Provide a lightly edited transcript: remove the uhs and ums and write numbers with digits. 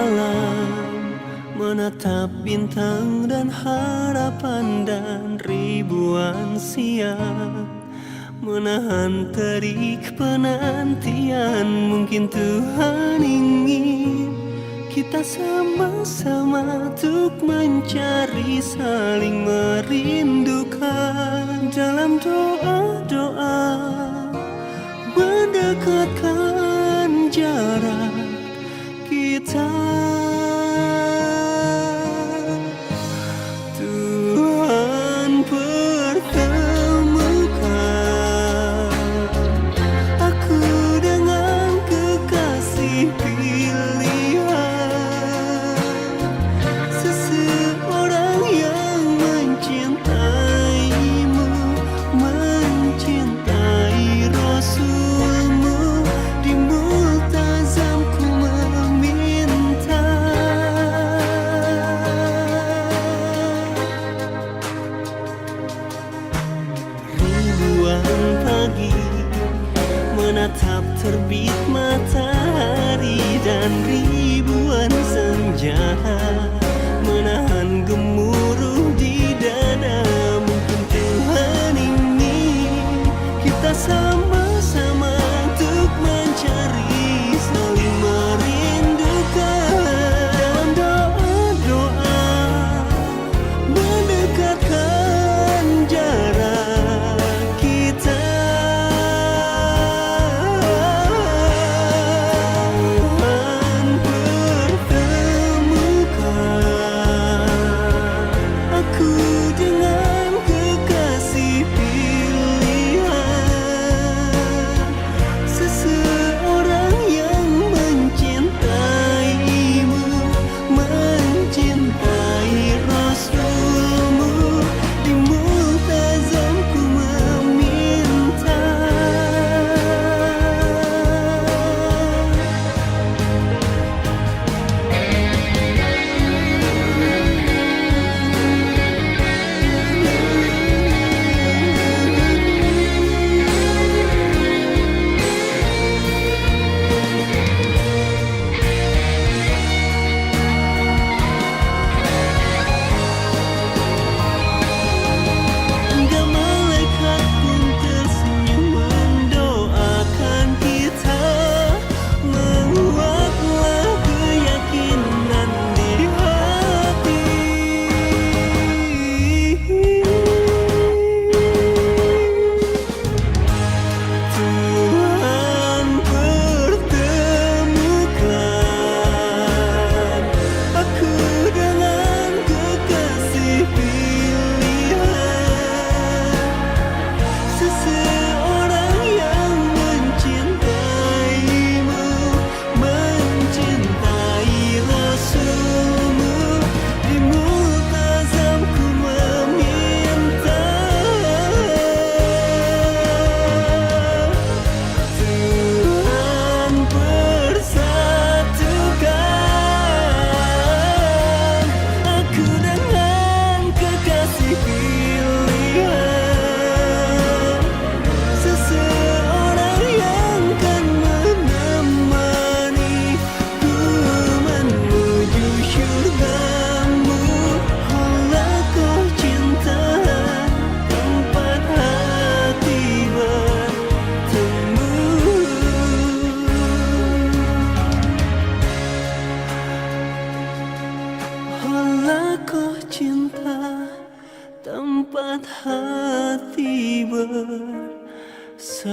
malam, menatap bintang dan harapan dan ribuan siang, menahan terik penantian. Mungkin Tuhan ingin kita sama-sama untuk mencari, saling merindukan dalam doa-doa, mendekatkan jarak kita. Tuhan pertemukan aku dengan kekasih pilihan, seseorang yang mencintaimu, mencintai Rasulmu. Di multazamku meminta, ribuan pagi menatap terbit matahari dan ribuan senja menahan gemuruh di dada. Mungkin Tuhan ingin kita sama-sama untuk mencari, saling merindukan dalam doa-doa, mendekatkan jarak kita. Tuhan pertemukan aku dengan kekasih pilihan, seseorang yang mencintaimu, mencintai Rasulmu. Di multazamku meminta, hingga malaikat pun tersenyum mendoakan kita. Menguatlah keyakinan di hati. Tuhan pertemukan aku dengan kekasih pilihan, seseorang yang mencintaimu, mencintai Rasulmu. Di multazamku meminta, Tuhan persatukan aku dengan kekasih pilihan, seseorang yang kan menemaniku menuju syurgamu. Halaqah cinta, tempat hati bertemu. Halaqah cinta, tempat hati bersatu.